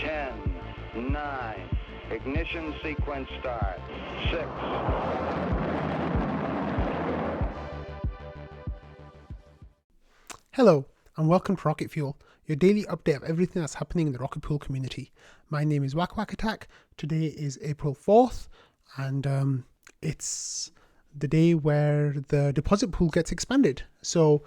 10, 9, ignition sequence start, 6. Hello, and welcome to Rocket Fuel, your daily update of everything that's happening in the Rocket Pool community. My name is Whack Attack. Today is April 4th, and it's the day where the deposit pool gets expanded. So,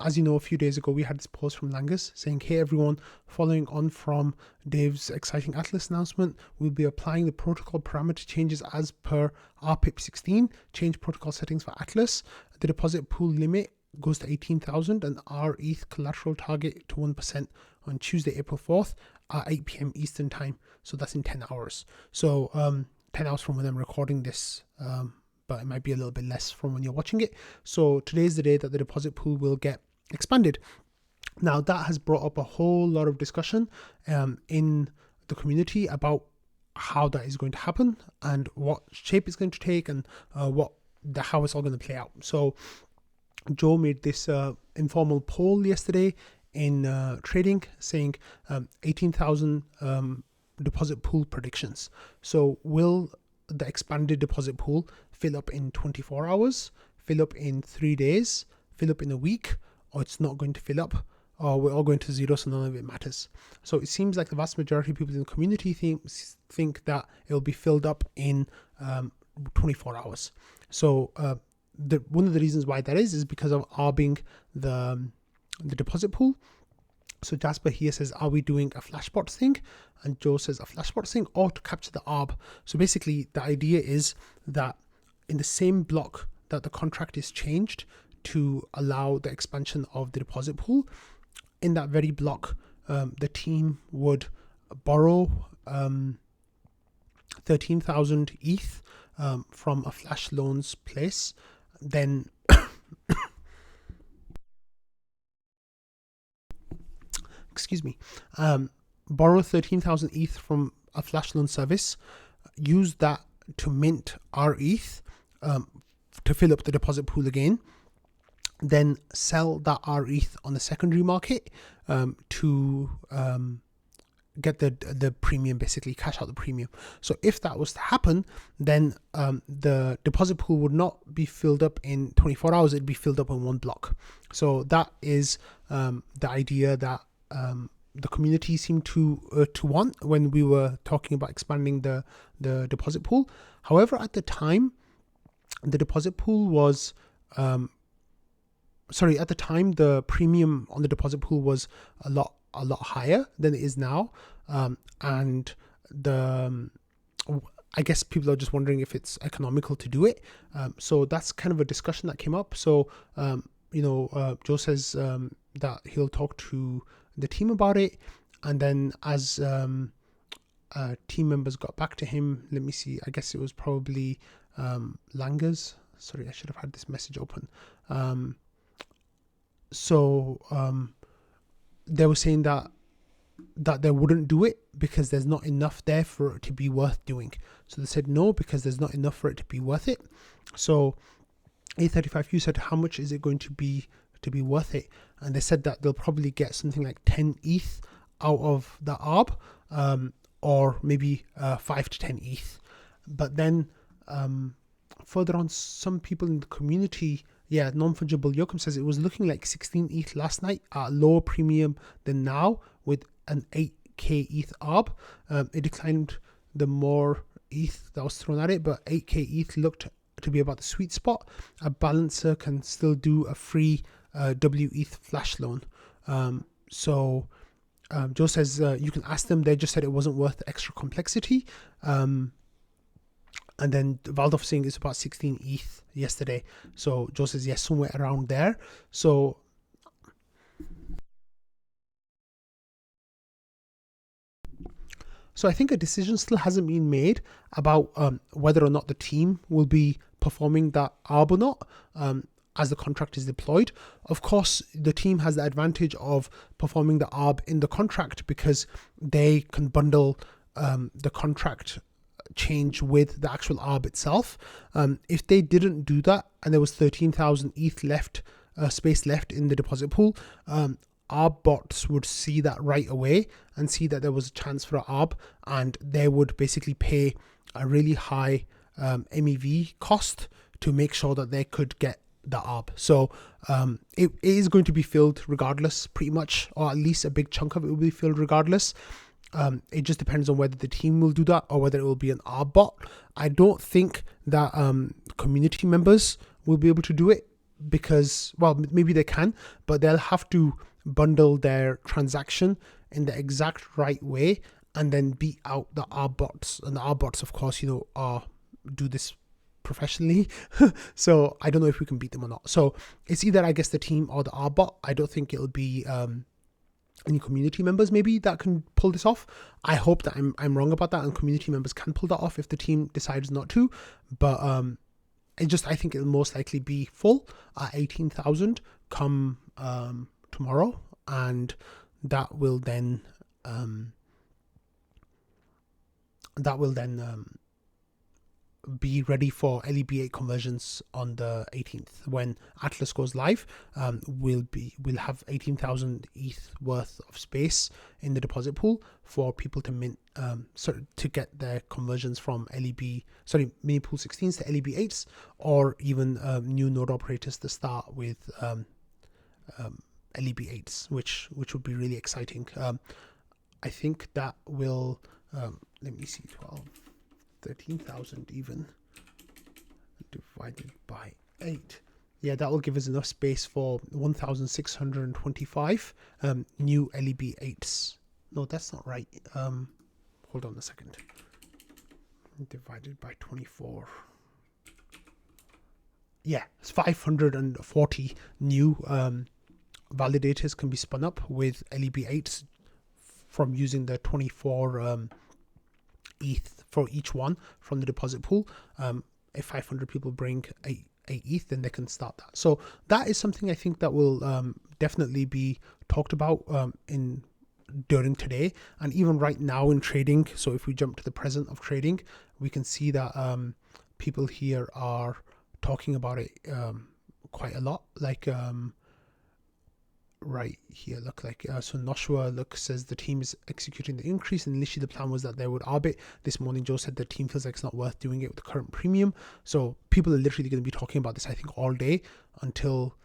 as you know, a few days ago, we had this post from Langus saying, hey everyone, following on from Dave's exciting Atlas announcement, we'll be applying the protocol parameter changes as per RPIP 16, change protocol settings for Atlas. The deposit pool limit goes to 18,000 and our ETH collateral target to 1% on Tuesday, April 4th at 8 p.m. Eastern time. So that's in 10 hours. So 10 hours from when I'm recording this, but it might be a little bit less from when you're watching it. So today is the day that the deposit pool will get expanded. Now that has brought up a whole lot of discussion in the community about how that is going to happen and what shape it's going to take and how it's all going to play out. So Joe made this informal poll yesterday in trading saying 18,000 deposit pool predictions. So will the expanded deposit pool fill up in 24 hours, fill up in 3 days, fill up in a week, or it's not going to fill up, or we're all going to zero, so none of it matters? So it seems like the vast majority of people in the community think that it will be filled up in 24 hours. So one of the reasons why that is because of arbing the deposit pool. So Jasper here says, are we doing a flashbot thing? And Joe says a flashbot thing or to capture the arb. So basically the idea is that in the same block that the contract is changed to allow the expansion of the deposit pool, in that very block, the team would borrow 13,000 ETH from a flash loans place. Then excuse me, borrow 13,000 ETH from a flash loan service, use that to mint our ETH to fill up the deposit pool again, then sell that our ETH on the secondary market to get the premium, basically cash out the premium. So if that was to happen, then the deposit pool would not be filled up in 24 hours, it'd be filled up in one block. So that is the idea that the community seemed to want when we were talking about expanding the deposit pool. However, at the time, the deposit pool was at the time the premium on the deposit pool was a lot higher than it is now, and I guess people are just wondering if it's economical to do it. So that's kind of a discussion that came up. So Joe says that he'll talk to the team about it, and then as team members got back to him, let me see, I guess it was probably Langus. Sorry, I should have had this message open. They were saying that they wouldn't do it because there's not enough there for it to be worth doing. So they said no, because there's not enough for it to be worth it. So A35U said, how much is it going to be worth it? And they said that they'll probably get something like 10 ETH out of the ARB, or maybe 5 to 10 ETH. But then further on, some people in the community, non-fungible Yoakum says it was looking like 16 ETH last night at a lower premium than now with an 8k ETH ARB. It declined the more ETH that was thrown at it, but 8k ETH looked to be about the sweet spot. A balancer can still do a free WETH flash loan. Joe says you can ask them. They just said it wasn't worth the extra complexity. And then Valdov saying it's about 16 ETH yesterday. So Joe says yes, somewhere around there. So I think a decision still hasn't been made about whether or not the team will be performing that ARB or not as the contract is deployed. Of course, the team has the advantage of performing the ARB in the contract because they can bundle the contract change with the actual ARB itself. If they didn't do that and there was 13,000 ETH left, space left in the deposit pool, ARB bots would see that right away and see that there was a chance for an ARB, and they would basically pay a really high MEV cost to make sure that they could get the ARB. So it is going to be filled regardless, pretty much, or at least a big chunk of it will be filled regardless. It just depends on whether the team will do that or whether it will be an ARB bot. I don't think that community members will be able to do it because, well, maybe they can, but they'll have to bundle their transaction in the exact right way and then beat out the ARB bots. And the ARB bots, of course, do this professionally. So I don't know if we can beat them or not. So it's either, I guess, the team or the ARB bot. I don't think it'll be any community members maybe that can pull this off. I hope that I'm wrong about that and community members can pull that off if the team decides not to. But I think it'll most likely be full at 18,000 come tomorrow, and that will then be ready for LEB8 conversions on the 18th. When Atlas goes live, we'll have 18,000 ETH worth of space in the deposit pool for people to mint, to get their conversions from mini pool 16s to LEB8s, or even new node operators to start with LEB8s, which would be really exciting. I think that will let me see, 13,000 even divided by 8. Yeah, that will give us enough space for 1,625 new LEB8s. No, that's not right. Hold on a second. Divided by 24. Yeah, it's 540 new validators can be spun up with LEB8s from using the 24 ETH for each one from the deposit pool. If 500 people bring 8 ETH, then they can start that. So that is something I think that will definitely be talked about during today, and even right now in trading. So if we jump to the present of trading, we can see that people here are talking about it quite a lot. Like right here, look, like so Noshua says the team is executing the increase, and initially the plan was that they would arbit. This morning Joe said the team feels like it's not worth doing it with the current premium. So people are literally going to be talking about this, I think, all day until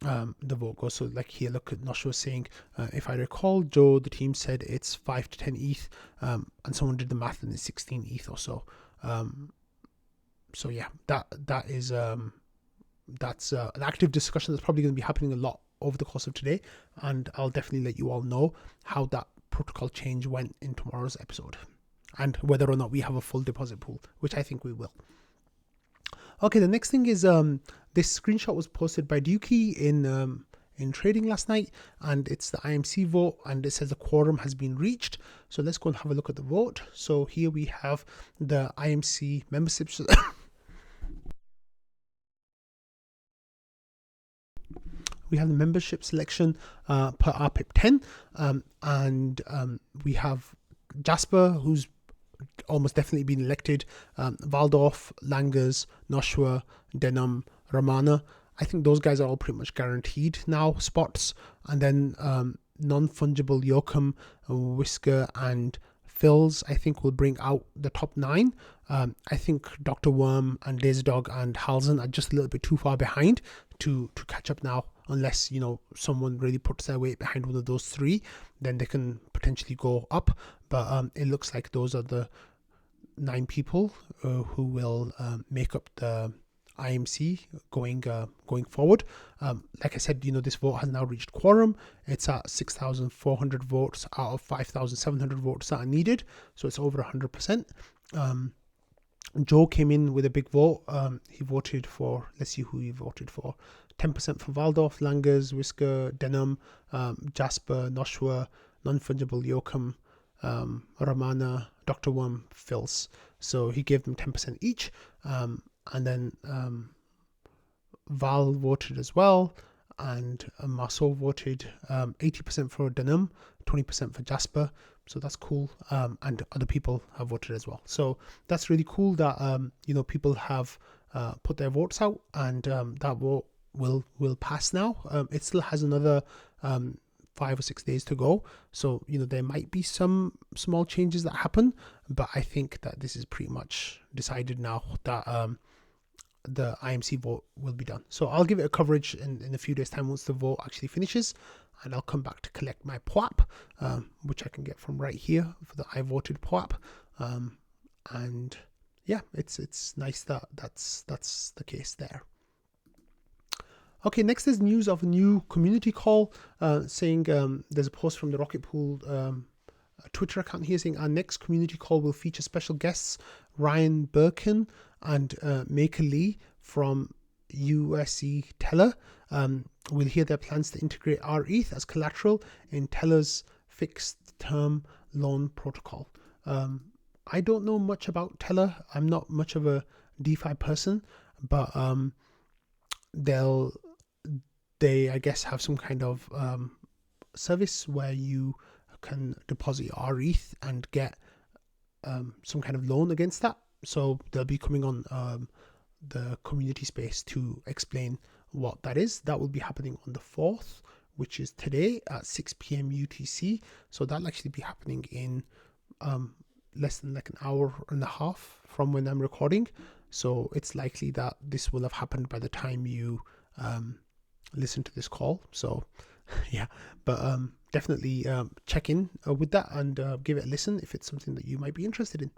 the vote goes. So like here, look at Noshua saying, if I recall, Joe, the team said it's 5 to 10 ETH, and someone did the math and it's 16 ETH or so. So yeah, that's an active discussion that's probably going to be happening a lot over the course of today, and I'll definitely let you all know how that protocol change went in tomorrow's episode, and whether or not we have a full deposit pool, which I think we will. Okay, the next thing is this screenshot was posted by Dukey in trading last night, and it's the IMC vote, and it says the quorum has been reached. So let's go and have a look at the vote. So here we have the IMC memberships. We have the membership selection per RPIP 10, and we have Jasper, who's almost definitely been elected, Waldorf, Langers, Noshua, Denham, Ramana. I think those guys are all pretty much guaranteed now spots. And then non-fungible Yoakum, Whisker, and Phils, I think, will bring out the top 9. I think Dr. Worm and Laserdog and Halzen are just a little bit too far behind to catch up now. Unless, someone really puts their weight behind one of those 3, then they can potentially go up. But it looks like those are the 9 people who will make up the IMC going forward. Like I said, this vote has now reached quorum. It's at 6,400 votes out of 5,700 votes that are needed. So it's over 100%. Joe came in with a big vote. He voted for, let's see who he voted for. 10% for Waldorf, Langers, Whisker, Denham, Jasper, Noshua, Non-Fungible Yoakum, Ramana, Dr. Worm, Phils. So he gave them 10% each. And then Val voted as well. And Marceau voted 80% for Denham, 20% for Jasper. So that's cool. And other people have voted as well. So that's really cool that, people have put their votes out, and that vote will pass now. It still has another 5 or 6 days to go. So, there might be some small changes that happen, but I think that this is pretty much decided now that the IMC vote will be done. So I'll give it a coverage in a few days' time once the vote actually finishes, and I'll come back to collect my PWAP, which I can get from right here for the I voted PWAP. And yeah, it's nice that that's the case there. Okay, next is news of a new community call, saying there's a post from the Rocket Pool Twitter account here saying our next community call will feature special guests Ryan Birkin and Maker Lee from USC Teller. We'll hear their plans to integrate our ETH as collateral in Teller's fixed term loan protocol. I don't know much about Teller. I'm not much of a DeFi person, but they I guess have some kind of service where you can deposit your ETH and get some kind of loan against that. So they'll be coming on the community space to explain what that is. That will be happening on the 4th, which is today at 6 p.m. UTC. So that'll actually be happening in less than like an hour and a half from when I'm recording. So it's likely that this will have happened by the time you listen to this call. So yeah, but definitely check in with that and give it a listen if it's something that you might be interested in.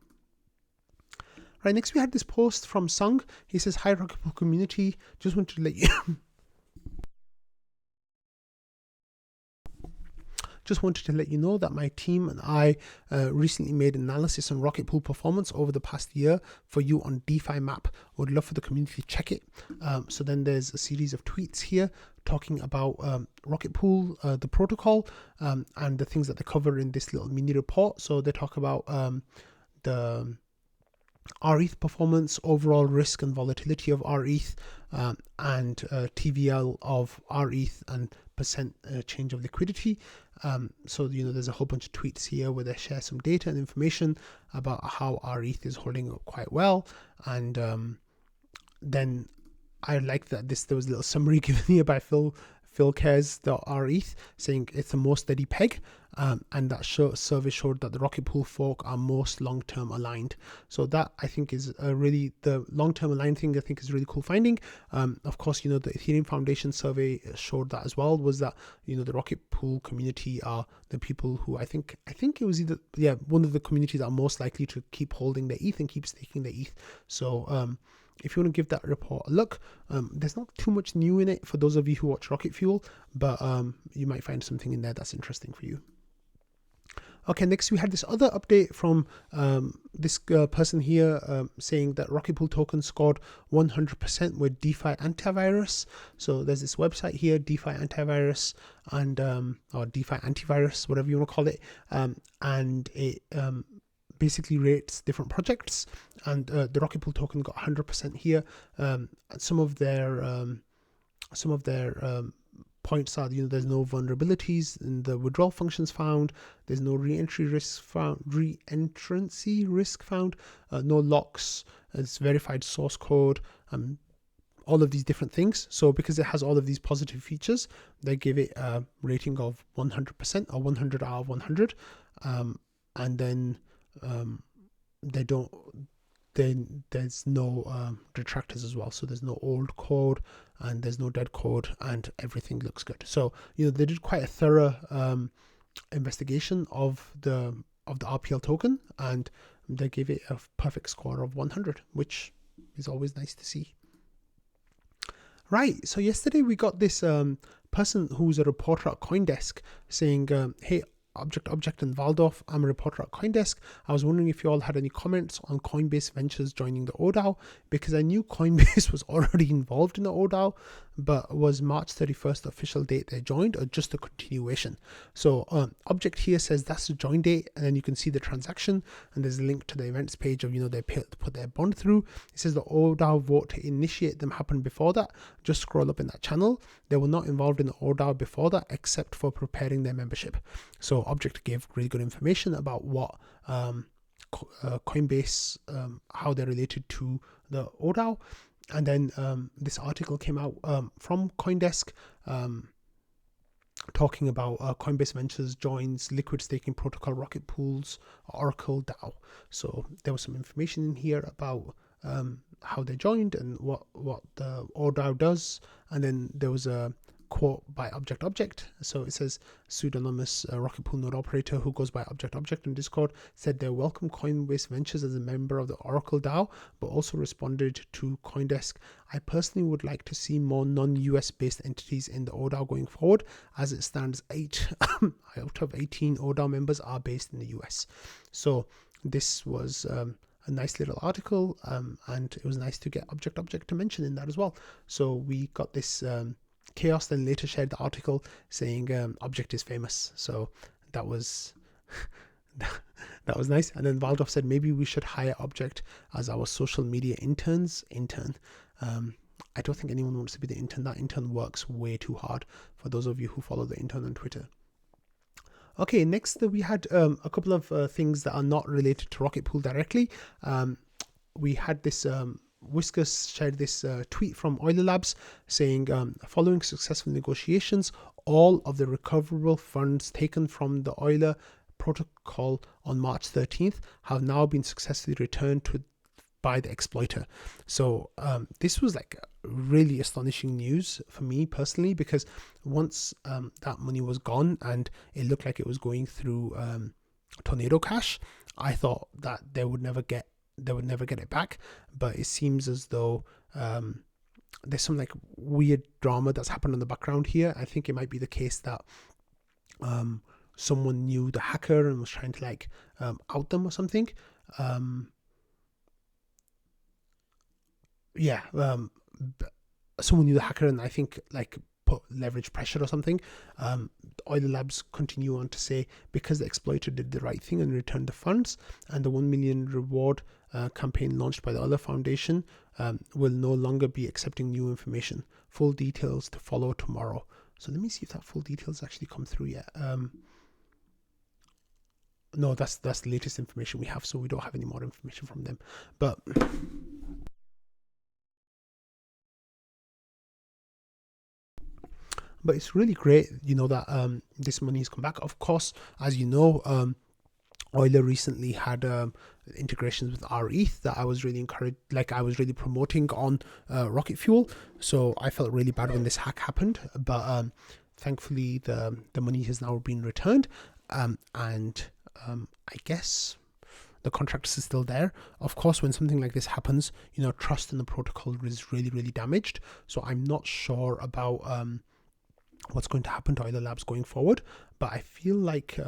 Right, next we had this post from Sung. He says, "Hi Rocket Pool community, just wanted to let you just wanted to let you know that my team and I recently made analysis on Rocket Pool performance over the past year for you on DeFi Map. Would love for the community to check it." So then there's a series of tweets here talking about Rocket Pool, the protocol, and the things that they cover in this little mini report. So they talk about the RETH performance, overall risk and volatility of RETH, and TVL of RETH and percent change of liquidity. So there's a whole bunch of tweets here where they share some data and information about how RETH is holding up quite well. And then I like that there was a little summary given here by Phil cares.reth saying it's the most steady peg, and that survey showed that the Rocket Pool fork are most long-term aligned. So that I think is really the long-term aligned thing. I think is a really cool finding. Of course, the Ethereum Foundation survey showed that as well. Was that the Rocket Pool community are the people who I think it was one of the communities that are most likely to keep holding their ETH and keep staking their ETH. So if you want to give that report a look, there's not too much new in it for those of you who watch Rocket Fuel, but you might find something in there that's interesting for you. Okay, next we had this other update from this person here saying that Rocket Pool token scored 100% with DeFi antivirus. So there's this website here, DeFi antivirus, and or DeFi antivirus, whatever you want to call it, and it basically rates different projects, and the Rocket Pool token got 100% here. Some of their points are there's no vulnerabilities in the withdrawal functions found, there's no re-entrancy risk found, no locks, it's verified source code, all of these different things. So because it has all of these positive features, they give it a rating of 100% or 100 out of 100, and then there's no detractors as well. So there's no old code and there's no dead code, and everything looks good. So they did quite a thorough investigation of the RPL token, and they gave it a perfect score of 100, which is always nice to see. Right, so yesterday we got this person who's a reporter at CoinDesk saying, "Hey, Object and Waldorf, I'm a reporter at CoinDesk. I was wondering if you all had any comments on Coinbase Ventures joining the oDAO, because I knew Coinbase was already involved in the oDAO, but was March 31st the official date they joined, or just a continuation?" So Object here says that's the join date, and then you can see the transaction, and there's a link to the events page of they put their bond through. It says the oDAO vote to initiate them happened before that. Just scroll up in that channel. They were not involved in the oDAO before that, except for preparing their membership. So Object gave really good information about what Coinbase, how they're related to the oDAO. And then this article came out from CoinDesk talking about Coinbase Ventures joins liquid staking protocol Rocket Pool's Oracle DAO. So there was some information in here about how they joined and what the oDAO does, and then there was a quote by Object. So it says pseudonymous Rocket Pool node operator who goes by Object in Discord said they welcome Coinbase Ventures as a member of the Oracle DAO, but also responded to CoinDesk. I personally would like to see more non-US based entities in the oDAO going forward. As it stands, 8 out of 18 oDAO members are based in the US. So this was a nice little article, and it was nice to get Object to mention in that as well. So we got this Chaos then later shared the article saying Object is famous. So that was that was nice. And then Valdov said maybe we should hire Object as our social media intern. I don't think anyone wants to be the intern. That intern works way too hard, for those of you who follow the intern on Twitter. Okay, next we had a couple of things that are not related to Rocket Pool directly. We had this Whiskas shared this tweet from Euler Labs saying, following successful negotiations, all of the recoverable funds taken from the Euler protocol on March 13th have now been successfully returned by the exploiter. So this was like really astonishing news for me personally, because once that money was gone and it looked like it was going through Tornado Cash, I thought that they would never get it back. But it seems as though there's some like weird drama that's happened in the background here. I think it might be the case that someone knew the hacker and was trying to like out them or something. Someone knew the hacker and I think like put leverage pressure or something. Euler Labs continue on to say, because the exploiter did the right thing and returned the funds, and the 1 million reward campaign launched by the Euler Foundation will no longer be accepting new information. Full details to follow tomorrow. So let me see if that full details actually come through yet. No, that's the latest information we have, so we don't have any more information from them. But it's really great, that this money has come back. Of course, as you know, Euler recently had integrations with RETH that I was really encouraged, like I was really promoting on Rocket Fuel. So I felt really bad when this hack happened, but thankfully the money has now been returned, and I guess the contract is still there. Of course, when something like this happens, trust in the protocol is really, really damaged. So I'm not sure about what's going to happen to Euler Labs going forward, but I feel like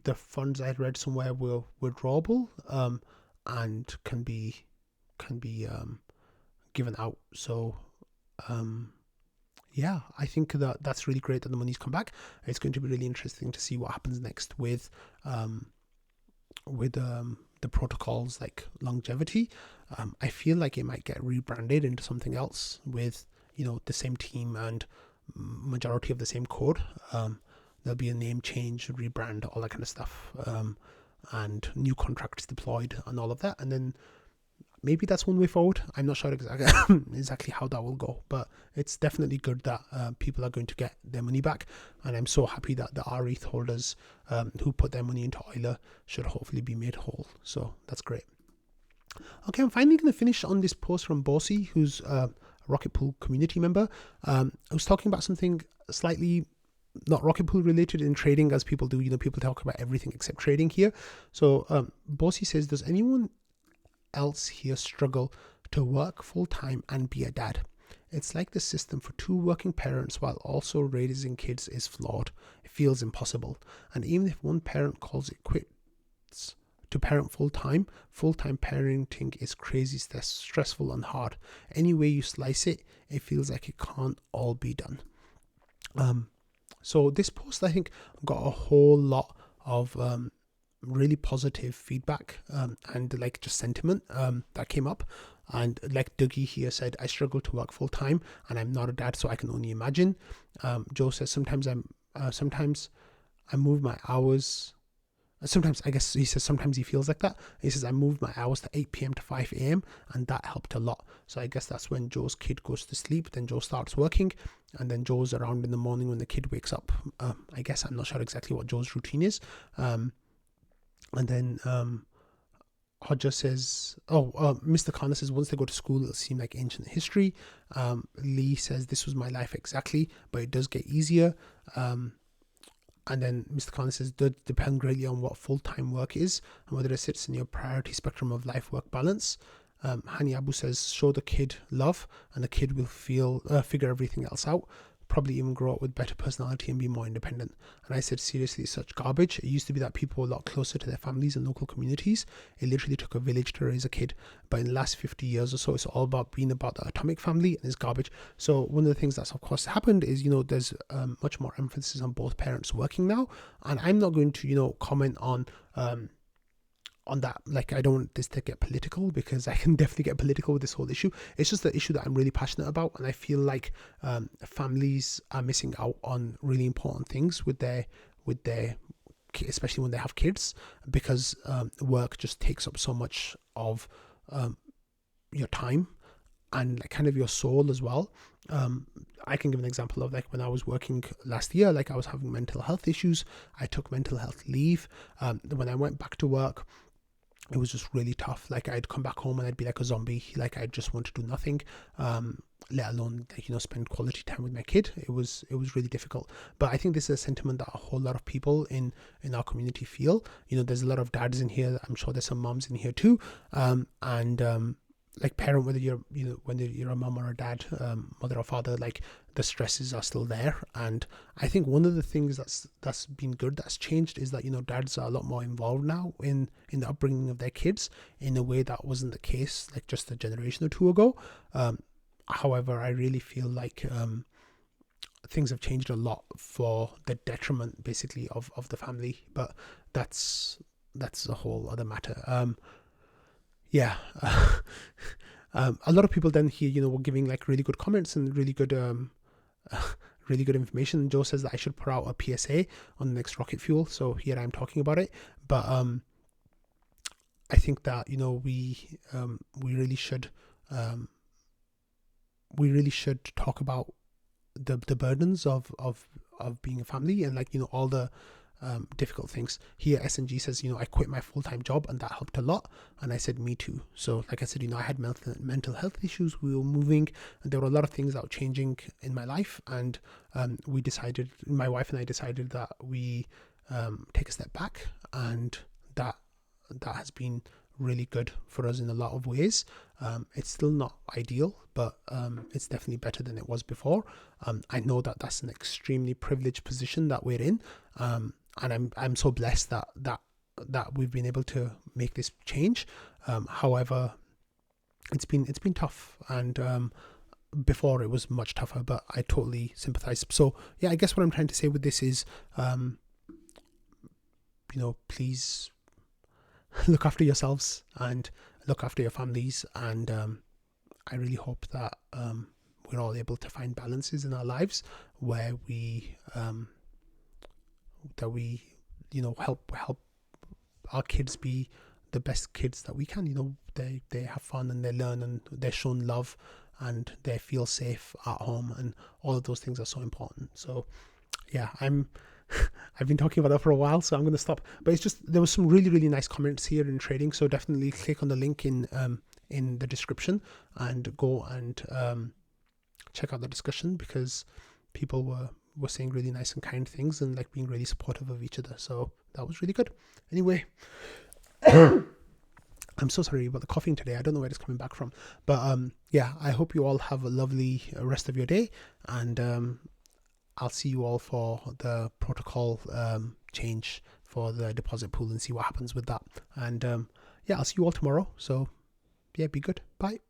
the funds I read somewhere were withdrawable and can be given out. So I think that's really great that the money's come back. It's going to be really interesting to see what happens next with the protocol's like longevity. I feel like it might get rebranded into something else with the same team and majority of the same code. There'll be a name change, rebrand, all that kind of stuff, and new contracts deployed and all of that. And then maybe that's one way forward. I'm not sure exactly how that will go, but it's definitely good that people are going to get their money back. And I'm so happy that the RETH holders who put their money into Euler should hopefully be made whole. So that's great. Okay, I'm finally going to finish on this post from Bossy, who's a Rocket Pool community member. I was talking about something slightly not Rocket Pool related in trading, as people do. People talk about everything except trading here. So Bossy says, does anyone else here struggle to work full-time and be a dad? It's like the system for two working parents while also raising kids is flawed. It feels impossible. And even if one parent calls it quits to parent full-time parenting is crazy stressful and hard. Any way you slice it, it feels like it can't all be done. So this post, I think, got a whole lot of really positive feedback and like just sentiment that came up. And like Dougie here said, I struggle to work full time and I'm not a dad, so I can only imagine. Joe says sometimes I move my hours Sometimes, I guess he says sometimes he feels like that. He says, I moved my hours to 8 p.m. to 5 a.m. and that helped a lot. So I guess that's when Joe's kid goes to sleep. Then Joe starts working, and then Joe's around in the morning when the kid wakes up. I guess I'm not sure exactly what Joe's routine is. And then Hodger says, Mr. Connor says, once they go to school, it'll seem like ancient history. Lee says, this was my life exactly, but it does get easier. And then Mr. Khan says, does depend greatly on what full-time work is and whether it sits in your priority spectrum of life-work balance. Hani Abu says, show the kid love and the kid will figure everything else out, probably even grow up with better personality and be more independent. And I said, seriously, it's such garbage. It used to be that people were a lot closer to their families and local communities. It literally took a village to raise a kid. But in the last 50 years or so, it's all about being about the atomic family, and it's garbage. So one of the things that's of course happened is, there's much more emphasis on both parents working now. And I'm not going to, comment on that. Like, I don't want this to get political, because I can definitely get political with this whole issue. It's just the issue that I'm really passionate about, and I feel like families are missing out on really important things with their especially when they have kids, because work just takes up so much of your time and like kind of your soul as well. I can give an example of, like, when I was working last year, like I was having mental health issues. I took mental health leave. When I went back to work, it was just really tough. Like, I'd come back home and I'd be like a zombie. Like, I'd just want to do nothing, let alone, like, spend quality time with my kid. It was really difficult. But I think this is a sentiment that a whole lot of people in our community feel. There's a lot of dads in here. I'm sure there's some moms in here too. Like, parent, whether you're a mom or a dad, mother or father, like, the stresses are still there. And I think one of the things that's been good, that's changed, is that dads are a lot more involved now in the upbringing of their kids in a way that wasn't the case like just a generation or two ago. However, I really feel like things have changed a lot for the detriment, basically, of the family. But that's a whole other matter. A lot of people then here, were giving like really good comments and really good information. Joe says that I should put out a PSA on the next rocket fuel, so here I'm talking about it. But I think that we really should talk about the burdens of being a family, and like all the difficult things. Here SNG says, I quit my full-time job and that helped a lot. And I said, me too. So like I said, I had mental health issues. We were moving, and there were a lot of things that were changing in my life, and my wife and I decided that we take a step back, and that has been really good for us in a lot of ways. It's still not ideal, but it's definitely better than it was before. I know that that's an extremely privileged position that we're in, and I'm so blessed that we've been able to make this change. However, it's been tough, and before it was much tougher, but I totally sympathize. So yeah, I guess what I'm trying to say with this is, please look after yourselves and look after your families, and I really hope that we're all able to find balances in our lives where we help our kids be the best kids that we can. They have fun and they learn and they're shown love and they feel safe at home, and all of those things are so important. So yeah, I've been talking about that for a while, so I'm going to stop. But it's just, there was some really, really nice comments here in trading, so definitely click on the link in the description and go and check out the discussion, because people were saying really nice and kind things and like being really supportive of each other. So that was really good. Anyway, I'm so sorry about the coughing today. I don't know where it's coming back from. But yeah, I hope you all have a lovely rest of your day, and I'll see you all for the protocol change for the deposit pool and see what happens with that. And yeah, I'll see you all tomorrow. So yeah, be good. Bye.